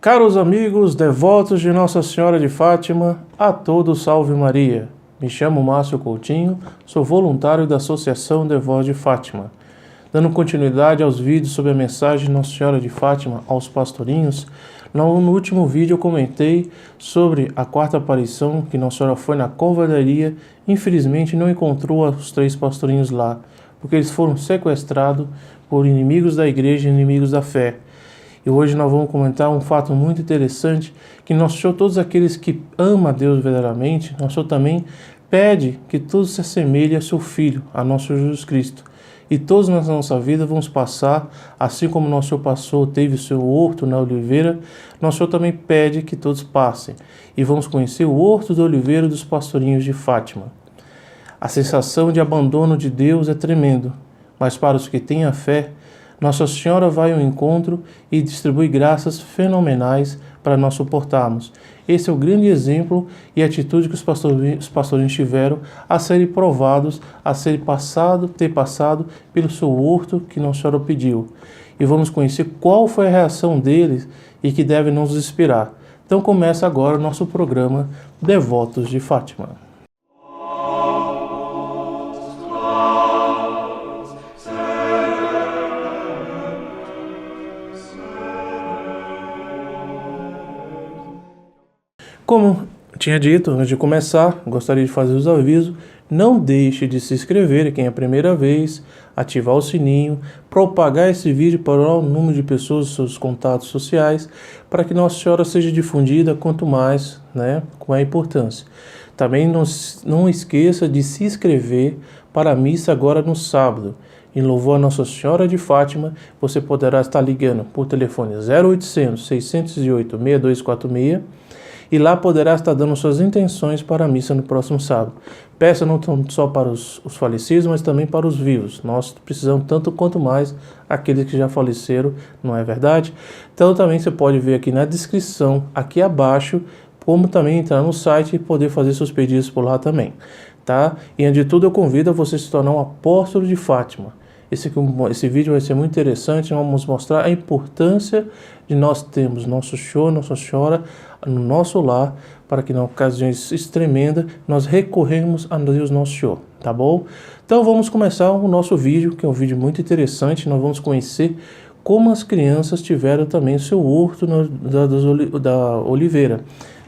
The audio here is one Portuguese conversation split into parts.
Caros amigos, devotos de Nossa Senhora de Fátima, a todos salve Maria. Me chamo Márcio Coutinho, sou voluntário da Associação Devotos de Fátima. Dando continuidade aos vídeos sobre a mensagem de Nossa Senhora de Fátima aos pastorinhos, no último vídeo eu comentei sobre a quarta aparição que Nossa Senhora foi na Corvedaria. Infelizmente não encontrou os 3 pastorinhos lá, porque eles foram sequestrados por inimigos da igreja e inimigos da fé. E hoje nós vamos comentar um fato muito interessante, que Nosso Senhor, todos aqueles que amam a Deus verdadeiramente, Nosso Senhor também pede que todos se assemelhem a seu Filho, a nosso Jesus Cristo. E todos na nossa vida vamos passar, assim como Nosso Senhor passou, teve o seu horto na oliveira, Nosso Senhor também pede que todos passem. E vamos conhecer o horto da oliveira dos pastorinhos de Fátima. A sensação de abandono de Deus é tremendo, mas para os que têm a fé, Nossa Senhora vai ao encontro e distribui graças fenomenais para nós suportarmos. Esse é o grande exemplo e atitude que os pastorinhos tiveram a serem provados, a serem ter passado pelo seu horto que Nossa Senhora pediu. E vamos conhecer qual foi a reação deles e que deve nos inspirar. Então começa agora o nosso programa Devotos de Fátima. Como tinha dito, antes de começar, gostaria de fazer os avisos. Não deixe de se inscrever, quem é a primeira vez, ativar o sininho, propagar esse vídeo para o número de pessoas, seus contatos sociais, para que Nossa Senhora seja difundida quanto mais, com a importância. Também não esqueça de se inscrever para a missa agora no sábado. Em louvor a Nossa Senhora de Fátima, você poderá estar ligando por telefone 0800 608 6246, e lá poderá estar dando suas intenções para a missa no próximo sábado. Peça não só para os falecidos, mas também para os vivos. Nós precisamos tanto quanto mais aqueles que já faleceram, não é verdade? Então também você pode ver aqui na descrição, aqui abaixo, como também entrar no site e poder fazer seus pedidos por lá também. Tá? E antes de tudo eu convido a você se tornar um apóstolo de Fátima. Esse vídeo vai ser muito interessante, nós vamos mostrar a importância de nós termos Nosso Senhor, Nossa Senhora no nosso lar, para que em ocasiões tremendas nós recorremos a Deus Nosso Senhor, tá bom? Então vamos começar o nosso vídeo, que é um vídeo muito interessante. Nós vamos conhecer como as crianças tiveram também o seu horto da oliveira.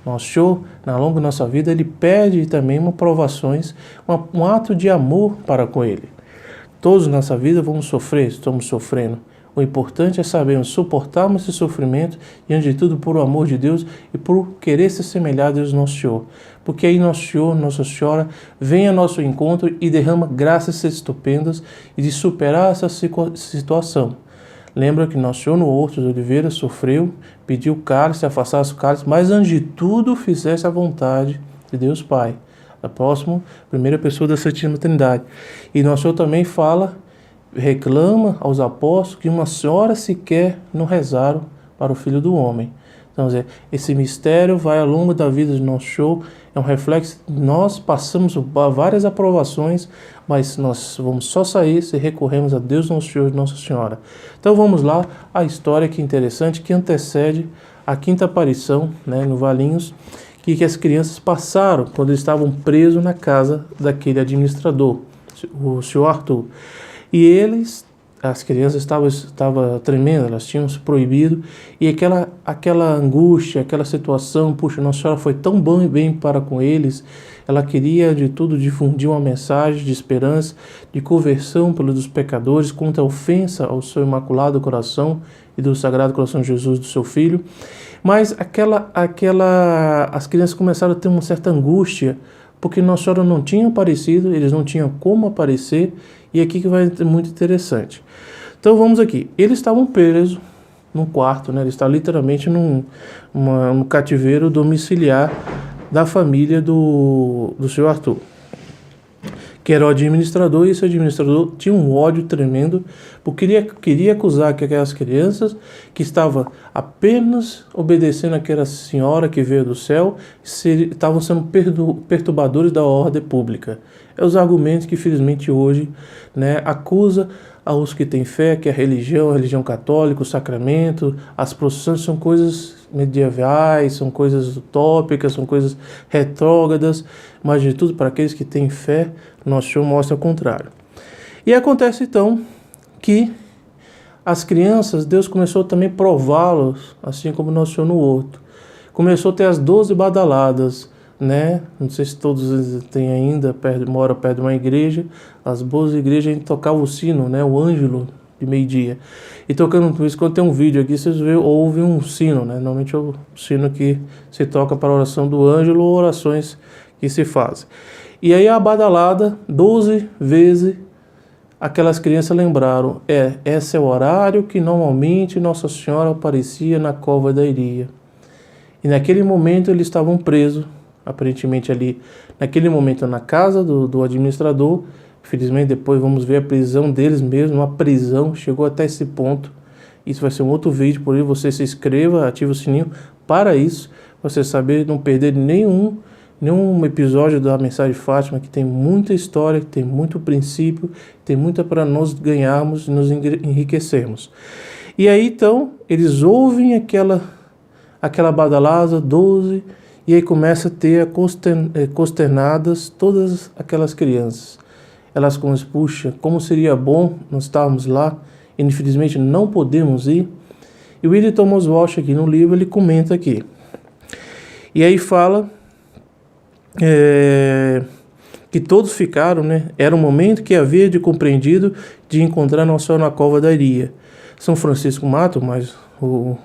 Nosso Senhor, ao longo da nossa vida, Ele pede também provações, um ato de amor para com Ele. Todos na nossa vida vamos sofrer, estamos sofrendo. O importante é sabermos suportarmos esse sofrimento e, antes de tudo, por o amor de Deus e por querer se assemelhar a Deus Nosso Senhor. Porque aí Nosso Senhor, Nossa Senhora, vem ao nosso encontro e derrama graças estupendas e de superar essa situação. Lembra que Nosso Senhor no horto de oliveira sofreu, pediu o cálice, afastasse o cálice, mas antes de tudo fizesse a vontade de Deus Pai. A primeira pessoa da Santíssima Trindade. E Nosso Senhor também reclama aos apóstolos que uma senhora sequer não rezaram para o Filho do Homem. Então, esse mistério vai ao longo da vida de Nosso Senhor, é um reflexo. Nós passamos por várias aprovações, mas nós vamos só sair se recorremos a Deus Nosso Senhor e Nossa Senhora. Então vamos lá, a história que é interessante, que antecede a quinta aparição, no Valinhos, que as crianças passaram quando eles estavam presos na casa daquele administrador, o senhor Arthur. E as crianças estavam tremendo, elas tinham se proibido, e aquela angústia, aquela situação, puxa, Nossa Senhora foi tão bom e bem para com eles, ela queria de tudo difundir uma mensagem de esperança, de conversão pelos pecadores, contra a ofensa ao seu imaculado coração e do Sagrado Coração de Jesus, do seu Filho. Mas as crianças começaram a ter uma certa angústia, porque Nossa Senhora não tinha aparecido, eles não tinham como aparecer, e aqui que vai ser muito interessante. Então vamos aqui, eles estavam presos num quarto, eles estavam literalmente num cativeiro domiciliar da família do senhor Arthur, que era o administrador, e esse administrador tinha um ódio tremendo, porque queria acusar que aquelas crianças que estavam apenas obedecendo àquela senhora que veio do céu, estavam sendo perturbadores da ordem pública. É os argumentos que, infelizmente, hoje acusa aos que têm fé que a religião católica, o sacramento, as procissões são coisas medievais, são coisas utópicas, são coisas retrógradas, mas de tudo, para aqueles que têm fé, nosso Senhor mostra o contrário. E acontece então que as crianças, Deus começou também a prová-los, assim como nosso Senhor no horto. Começou a ter as 12 badaladas, né? Não sei se todos têm ainda, moram perto de uma igreja. As boas igrejas a gente tocava o sino, né? O ângelo de meio-dia. E tocando por isso, quando tem um vídeo aqui, vocês ouvem um sino, né? Normalmente é o sino que se toca para a oração do ângelo ou orações que se fazem. E aí a badalada, 12 vezes, aquelas crianças lembraram, esse é o horário que normalmente Nossa Senhora aparecia na cova da Iria. E naquele momento eles estavam presos, aparentemente ali, naquele momento na casa do administrador. Infelizmente depois vamos ver a prisão deles mesmo, uma prisão, chegou até esse ponto. Isso vai ser um outro vídeo, por aí você se inscreva, ative o sininho para isso, você saber não perder nenhum episódio da Mensagem de Fátima, que tem muita história, que tem muito princípio, tem muita para nós ganharmos e nos enriquecermos. E aí então, eles ouvem aquela badalada, 12, e aí começa a ter consternadas todas aquelas crianças. Elas começam, puxa, como seria bom nós estarmos lá, e infelizmente não podemos ir. E o William Thomas Walsh aqui no livro, ele comenta aqui. E aí fala que todos ficaram, né? Era um momento que havia de compreendido de encontrar Nossa Senhora na cova da Iria. São Francisco Mato, mas o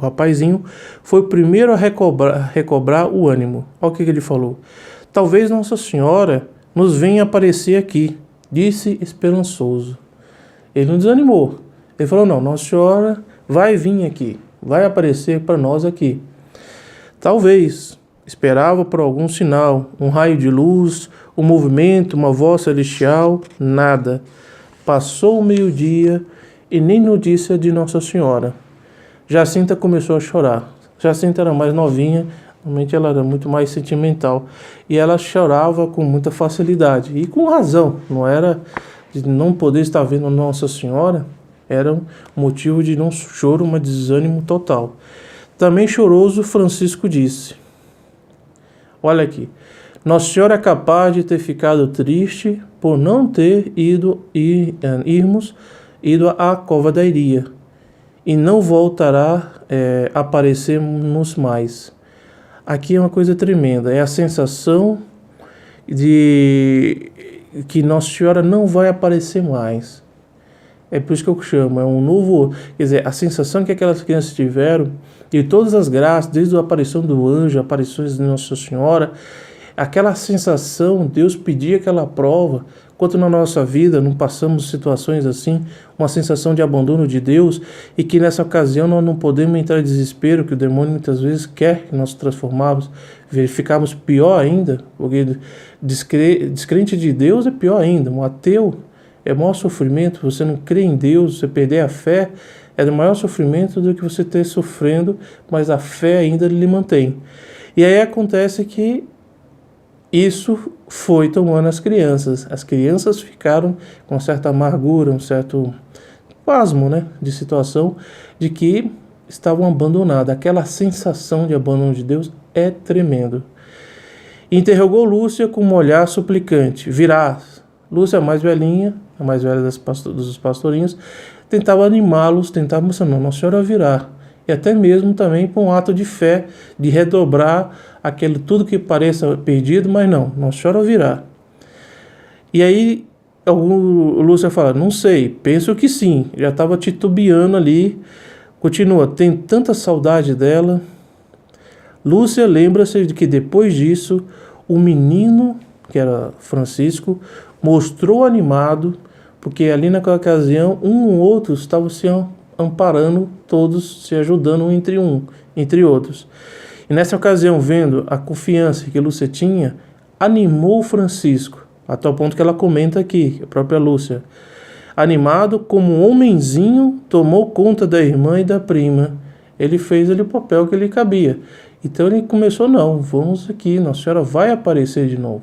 rapazinho foi o primeiro a recobrar o ânimo. Olha o que ele falou. Talvez Nossa Senhora nos venha aparecer aqui, disse esperançoso. Ele não desanimou. Ele falou, não, Nossa Senhora vai vir aqui, vai aparecer para nós aqui. Talvez esperava por algum sinal, um raio de luz, um movimento, uma voz celestial, nada. Passou o meio-dia e nem notícia de Nossa Senhora. Jacinta começou a chorar. Jacinta era mais novinha, realmente ela era muito mais sentimental. E ela chorava com muita facilidade. E com razão, não era de não poder estar vendo Nossa Senhora, era um motivo de não choro, mas desânimo total. Também choroso, Francisco disse, olha aqui, Nossa Senhora é capaz de ter ficado triste por não ter irmos ido à cova da Iria, e não voltará a aparecer-nos mais. Aqui é uma coisa tremenda, é a sensação de que Nossa Senhora não vai aparecer mais. É por isso que eu chamo, é um novo, quer dizer, a sensação que aquelas crianças tiveram, e todas as graças, desde a aparição do anjo, aparições de Nossa Senhora, aquela sensação, Deus pedia aquela prova, quanto na nossa vida não passamos situações assim, uma sensação de abandono de Deus, e que nessa ocasião nós não podemos entrar em desespero, que o demônio muitas vezes quer que nós transformamos, ficamos pior ainda, porque descrente de Deus é pior ainda, um ateu é maior sofrimento, você não crê em Deus, você perder a fé, é o maior sofrimento do que você ter sofrendo, mas a fé ainda lhe mantém. E aí acontece que isso foi tomando as crianças. As crianças ficaram com certa amargura, um certo pasmo, né, de situação, de que estavam abandonadas. Aquela sensação de abandono de Deus é tremendo. Interrogou Lúcia com um olhar suplicante. Virás. Lúcia, a mais velhinha, a mais velha dos pastorinhos, tentava animá-los, tentava mostrar, não, Nossa Senhora virá. E até mesmo também por um ato de fé, de redobrar aquele tudo que pareça perdido, mas não, Nossa Senhora virá. E aí o Lúcia fala, não sei, penso que sim, já estava titubeando ali, continua, tem tanta saudade dela. Lúcia lembra-se de que depois disso, o menino, que era Francisco, mostrou animado, porque ali naquela ocasião, um ou outro estavam se amparando, todos se ajudando entre outros. E nessa ocasião, vendo a confiança que Lúcia tinha, animou Francisco, a tal ponto que ela comenta aqui, a própria Lúcia. Animado, como um homenzinho, tomou conta da irmã e da prima. Ele fez ali o papel que lhe cabia. Então ele começou, não, vamos aqui, Nossa Senhora vai aparecer de novo.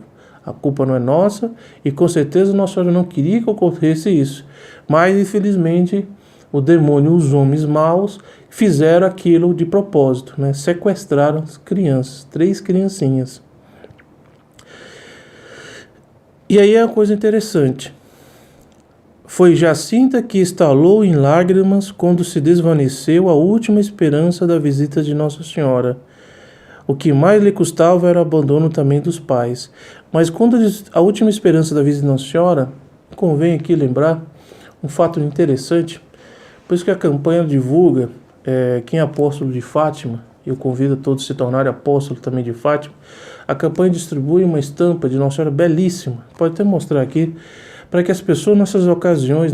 A culpa não é nossa e com certeza Nossa Senhora não queria que ocorresse isso. Mas, infelizmente, o demônio, os homens maus, fizeram aquilo de propósito, né? Sequestraram as crianças, 3 criancinhas. E aí é uma coisa interessante. Foi Jacinta que estalou em lágrimas quando se desvaneceu a última esperança da visita de Nossa Senhora. O que mais lhe custava era o abandono também dos pais. Mas quando a última esperança da visita de Nossa Senhora, convém aqui lembrar um fato interessante, por isso que a campanha divulga quem é apóstolo de Fátima, eu convido a todos a se tornarem apóstolos também de Fátima. A campanha distribui uma estampa de Nossa Senhora belíssima, pode até mostrar aqui, para que as pessoas nessas ocasiões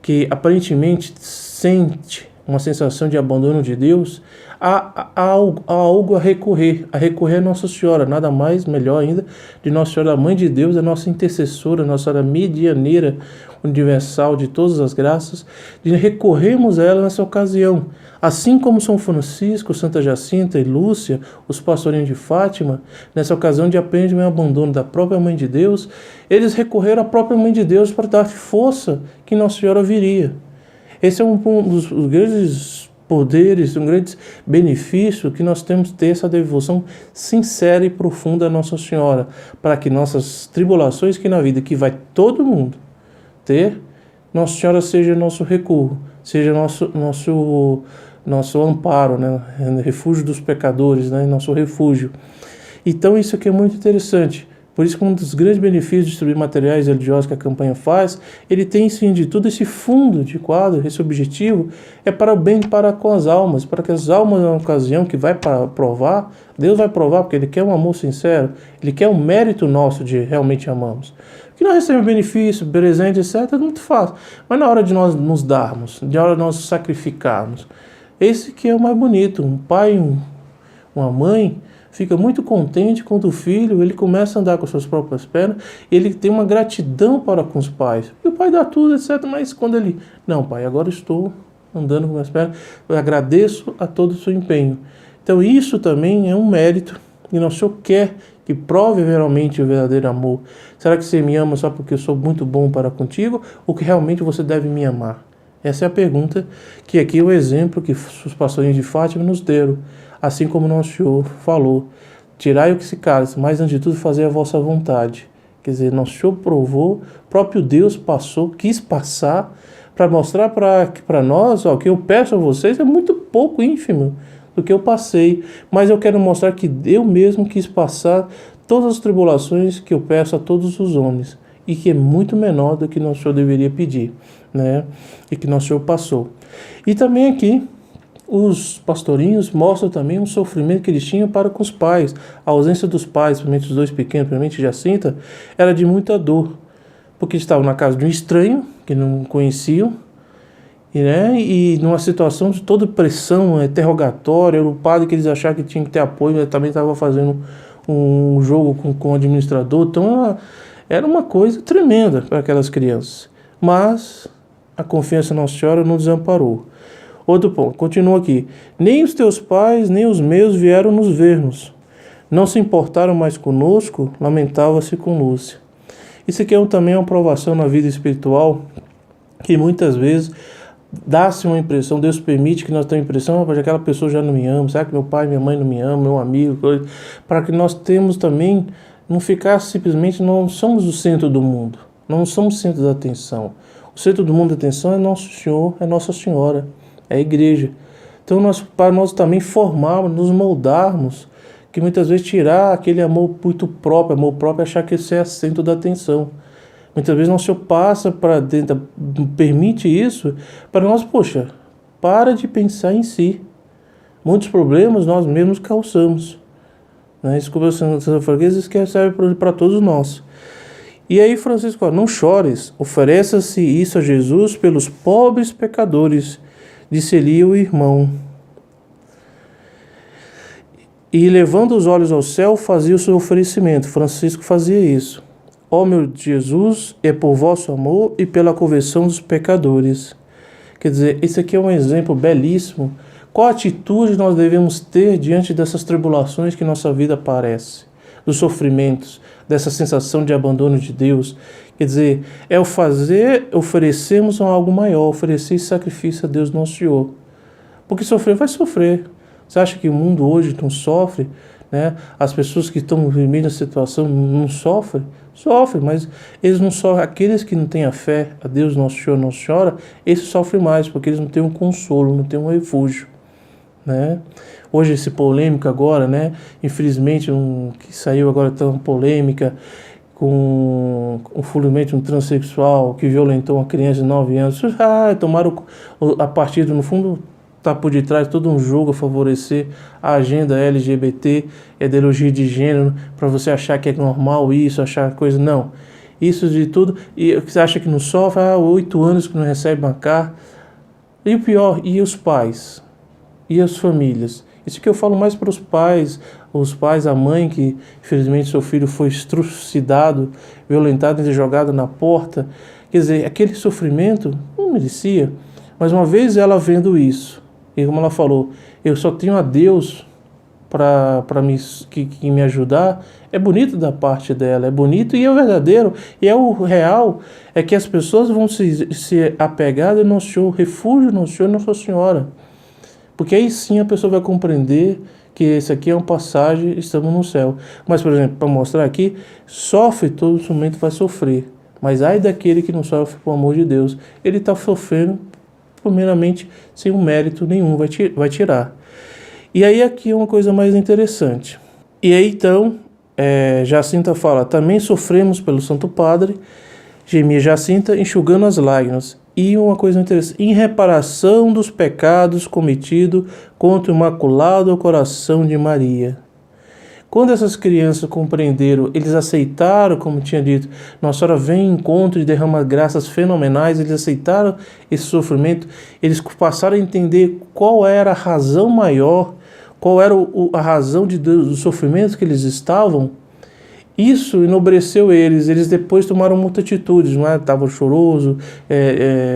que aparentemente sente uma sensação de abandono de Deus, há algo a recorrer a Nossa Senhora, nada mais, melhor ainda, de Nossa Senhora, a Mãe de Deus, a nossa intercessora, Nossa Senhora medianeira universal de todas as graças, de recorrermos a ela nessa ocasião. Assim como São Francisco, Santa Jacinta e Lúcia, os pastorinhos de Fátima, nessa ocasião de aprendem o abandono da própria Mãe de Deus, eles recorreram à própria Mãe de Deus para dar força que Nossa Senhora viria. Esse é um dos grandes poderes, um grande benefício que nós temos de ter essa devoção sincera e profunda a Nossa Senhora, para que nossas tribulações que na vida, que vai todo mundo ter, Nossa Senhora seja nosso recurso, seja nosso amparo, né? Refúgio dos pecadores, né? Nosso refúgio. Então isso aqui é muito interessante. Por isso que um dos grandes benefícios de distribuir materiais religiosos que a campanha faz, ele tem sim de tudo esse fundo de quadro, esse objetivo, é para o bem para com as almas, para que as almas na ocasião que vai para provar, Deus vai provar porque Ele quer um amor sincero, Ele quer um mérito nosso de realmente amamos. Que nós recebemos benefício, presente, etc, é muito fácil. Mas na hora de nós nos darmos, na hora de nós sacrificarmos, esse que é o mais bonito. Um pai, uma mãe fica muito contente quando o filho ele começa a andar com suas próprias pernas, ele tem uma gratidão para com os pais. E o pai dá tudo, etc. Mas quando ele, não, pai, agora estou andando com minhas pernas, eu agradeço a todo o seu empenho. Então isso também é um mérito que Nosso Senhor quer que prove realmente o verdadeiro amor. Será que você me ama só porque eu sou muito bom para contigo, ou que realmente você deve me amar? Essa é a pergunta que aqui é o exemplo que os pastorinhos de Fátima nos deram. Assim como Nosso Senhor falou, tirai o que se cálice, mas antes de tudo fazer a vossa vontade. Quer dizer, Nosso Senhor provou, próprio Deus passou, quis passar, para mostrar para nós, ó, o que eu peço a vocês é muito pouco, ínfimo, do que eu passei. Mas eu quero mostrar que eu mesmo quis passar todas as tribulações que eu peço a todos os homens, e que é muito menor do que Nosso Senhor deveria pedir, né? E que Nosso Senhor passou. E também aqui, os pastorinhos mostram também um sofrimento que eles tinham para com os pais. A ausência dos pais, principalmente os 2 pequenos, principalmente Jacinta, era de muita dor, porque estavam na casa de um estranho, que não conheciam, e numa situação de toda pressão, interrogatória, era o padre que eles achavam que tinha que ter apoio, ele também estava fazendo um jogo com o administrador, então era uma coisa tremenda para aquelas crianças. Mas a confiança em Nossa Senhora não desamparou. Outro ponto, continua aqui. Nem os teus pais, nem os meus vieram nos ver-nos. Não se importaram mais conosco, lamentava-se com Lúcia. Isso aqui também é uma provação na vida espiritual, que muitas vezes dá-se uma impressão, Deus permite que nós tenhamos a impressão, que aquela pessoa já não me ama, será que meu pai, minha mãe não me amam, meu amigo, coisa, para que nós temos também, não ficar simplesmente, não somos o centro do mundo, não somos o centro da atenção. O centro do mundo da atenção é Nosso Senhor, é Nossa Senhora, é a igreja. Então para nós também formarmos, nos moldarmos, que muitas vezes tirar aquele amor próprio é achar que esse é o centro da atenção. Muitas vezes Nosso Senhor passa para dentro, permite isso, para nós, poxa, para de pensar em si. Muitos problemas nós mesmos causamos. Né? Isso como Santa Fraqueza que serve para todos nós. E aí Francisco, não chores, ofereça-se isso a Jesus pelos pobres pecadores, disse-lhe o irmão. E levando os olhos ao céu, fazia o seu oferecimento. Francisco fazia isso. Ó meu Jesus, é por vosso amor e pela conversão dos pecadores. Quer dizer, esse aqui é um exemplo belíssimo. Qual atitude nós devemos ter diante dessas tribulações que nossa vida aparece? dos sofrimentos, dessa sensação de abandono de Deus. Quer dizer, é o fazer, oferecemos algo maior, oferecer sacrifício a Deus nosso Senhor. Porque sofrer vai sofrer. Você acha que o mundo hoje não sofre? Né? As pessoas que estão vivendo a situação não sofrem? Sofrem, mas eles não sofrem. Aqueles que não têm a fé a Deus nosso Senhor, Nossa Senhora, esses sofrem mais, porque eles não têm um consolo, não têm um refúgio. Né? Hoje esse polêmica agora, né? Infelizmente, que saiu agora tão polêmica com infelizmente um transexual que violentou uma criança de 9 anos. Tomaram a partida, no fundo, está por detrás de todo um jogo a favorecer a agenda LGBT, a ideologia de gênero, para você achar que é normal isso, achar coisa. Não. Isso de tudo. E você acha que não sofre? 8 anos que não recebe uma carta. E o pior, e os pais? E as famílias? Isso que eu falo mais para os pais, a mãe que infelizmente seu filho foi estrucidado, violentado e jogado na porta. Quer dizer, aquele sofrimento não merecia. Mas uma vez ela vendo isso, e como ela falou, eu só tenho a Deus para que me ajudar, é bonito da parte dela, é bonito e é o verdadeiro, e é o real, é que as pessoas vão se apegar ao nosso Senhor, refúgio no Senhor e Nossa Senhora. Porque aí sim a pessoa vai compreender que esse aqui é uma passagem, estamos no céu. Mas, por exemplo, para mostrar aqui, sofre, todo momento vai sofrer. Mas ai daquele que não sofre por amor de Deus. Ele está sofrendo, primeiramente, sem um mérito nenhum, vai tirar. E aí aqui é uma coisa mais interessante. E aí então, Jacinta fala, também sofremos pelo Santo Padre, gemia Jacinta, enxugando as lágrimas. E uma coisa interessante, em reparação dos pecados cometidos contra o Imaculado Coração de Maria. Quando essas crianças compreenderam, eles aceitaram, como tinha dito, Nossa Senhora vem em encontro e derrama graças fenomenais, eles aceitaram esse sofrimento, eles passaram a entender qual era a razão maior, qual era a razão do sofrimento que eles estavam. Isso enobreceu eles depois tomaram muitas atitudes, não é? Estavam choroso,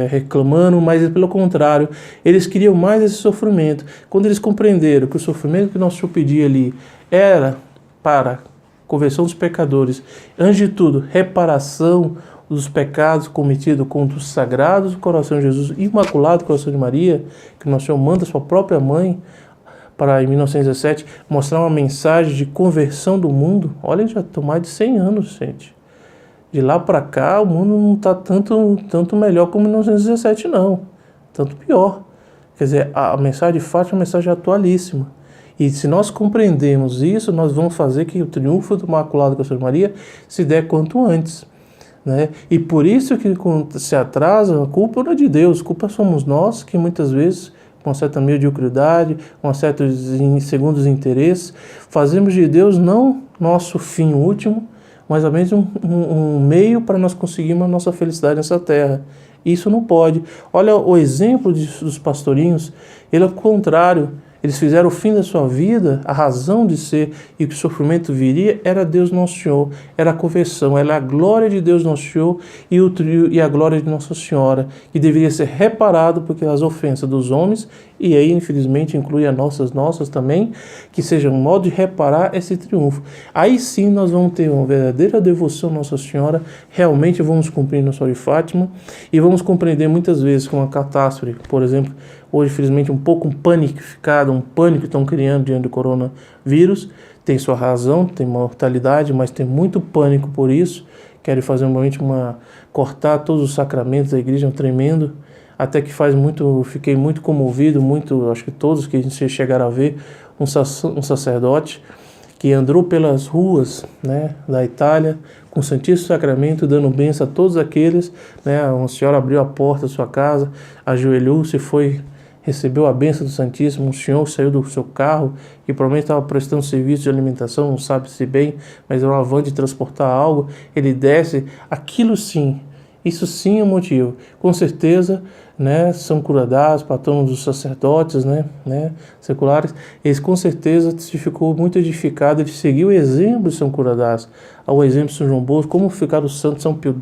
reclamando, mas pelo contrário, eles queriam mais esse sofrimento. Quando eles compreenderam que o sofrimento que Nosso Senhor pedia ali era para conversão dos pecadores, antes de tudo, reparação dos pecados cometidos contra os sagrados do coração de Jesus, Imaculado Coração de Maria, que Nosso Senhor manda sua própria mãe, para em 1917 mostrar uma mensagem de conversão do mundo. Olha, já estão mais de 100 anos, gente. De lá para cá, o mundo não está tanto melhor como em 1917, não. Tanto pior. Quer dizer, a mensagem de Fátima é uma mensagem atualíssima. E se nós compreendemos isso, nós vamos fazer que o triunfo do Imaculado Coração de Maria se dê quanto antes. Né? E por isso que quando se atrasa, a culpa não é de Deus, a culpa somos nós, que muitas vezes, com uma certa mediocridade, com certos segundos interesses, fazemos de Deus não nosso fim último, mas apenas um meio para nós conseguirmos a nossa felicidade nessa terra. Isso não pode. Olha o exemplo dos pastorinhos, ele é o contrário. Eles fizeram o fim da sua vida, a razão de ser e que o sofrimento viria era Deus Nosso Senhor, era a conversão, era a glória de Deus Nosso Senhor e a glória de Nossa Senhora, que deveria ser reparado porque as ofensas dos homens, e aí infelizmente inclui as nossas também, que seja um modo de reparar esse triunfo. Aí sim nós vamos ter uma verdadeira devoção a Nossa Senhora, realmente vamos cumprir Nossa Senhora de Fátima e vamos compreender muitas vezes com uma catástrofe, por exemplo, hoje, infelizmente, um pouco um pânico que estão criando diante do coronavírus. Tem sua razão, tem mortalidade, mas tem muito pânico por isso. Querem fazer cortar todos os sacramentos da igreja, é um tremendo. Até que fiquei muito comovido, acho que todos que a gente chegaram a ver, um sacerdote que andou pelas ruas, né, da Itália, com o Santíssimo Sacramento, dando bênção a todos aqueles, né, uma senhora abriu a porta da sua casa, ajoelhou-se e recebeu a bênção do Santíssimo. Um senhor saiu do seu carro, que provavelmente estava prestando serviço de alimentação, não sabe se bem, mas era uma van de transportar algo, ele desce, aquilo sim, isso sim é um motivo. Com certeza, né, São Curadás, patrono dos sacerdotes, né, seculares, eles com certeza se ficou muito edificado, ele seguiu o exemplo de São Curadás, ao exemplo de São João Bosco, como ficaram os santos São Pio,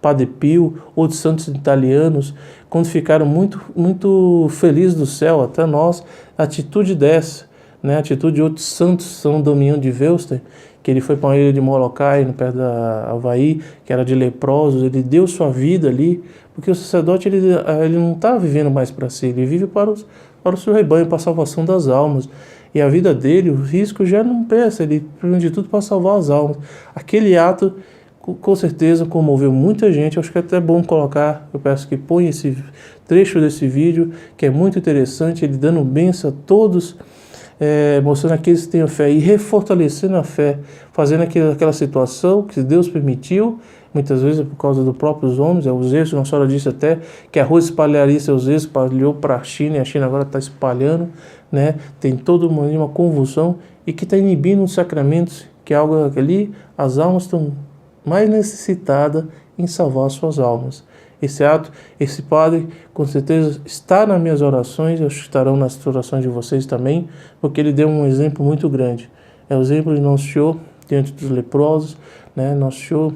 Padre Pio, outros santos italianos, quando ficaram muito felizes do céu, até nós, a atitude dessa, né? A atitude de outros santos, São Damião de Velster, que ele foi para uma ilha de Molokai, no pé da Havaí, que era de leprosos, ele deu sua vida ali, porque o sacerdote ele não está vivendo mais para si, ele vive para o seu rebanho, para a salvação das almas. E a vida dele, o risco já não pensa, ele, primeiro de tudo, para salvar as almas. Aquele ato, com certeza, comoveu muita gente. Eu acho que é até bom colocar, eu peço que ponha esse trecho desse vídeo, que é muito interessante, ele dando bênção a todos, mostrando aqueles que têm a fé e refortalecendo a fé, fazendo aquela situação que Deus permitiu, muitas vezes é por causa dos próprios homens, os erros. Nossa Senhora disse até que a rua espalharia seus erros, espalhou para a China, e a China agora está espalhando, né? Tem toda uma convulsão, e que está inibindo os sacramentos, que é algo que ali as almas estão mais necessitadas em salvar suas almas. Esse ato, esse padre, com certeza está nas minhas orações, eu acho que estarão nas orações de vocês também, porque ele deu um exemplo muito grande. É o exemplo de Nosso Senhor diante dos leprosos, né? Nosso Senhor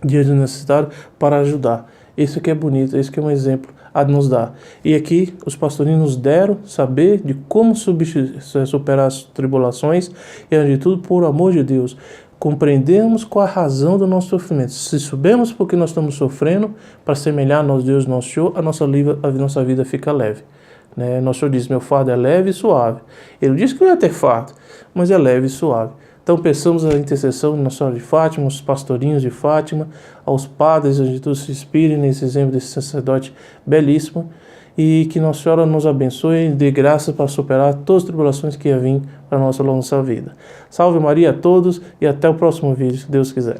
diante do necessitado, para ajudar. Isso que é bonito, isso que é um exemplo a nos dar. E aqui os pastorinhos nos deram saber de como superar as tribulações, e antes de tudo, por amor de Deus, compreendemos qual a razão do nosso sofrimento. Se soubermos porque nós estamos sofrendo, para semelhar a nós, Deus, nosso Senhor, a nossa vida fica leve. Né? Nosso Senhor diz: meu fardo é leve e suave. Ele disse que não ia ter fardo, mas é leve e suave. Então peçamos a intercessão de Nossa Senhora de Fátima, aos pastorinhos de Fátima, aos padres, onde todos se inspirem nesse exemplo desse sacerdote belíssimo, e que Nossa Senhora nos abençoe e dê graça para superar todas as tribulações que ia vir para a nossa vida. Salve Maria a todos e até o próximo vídeo, se Deus quiser.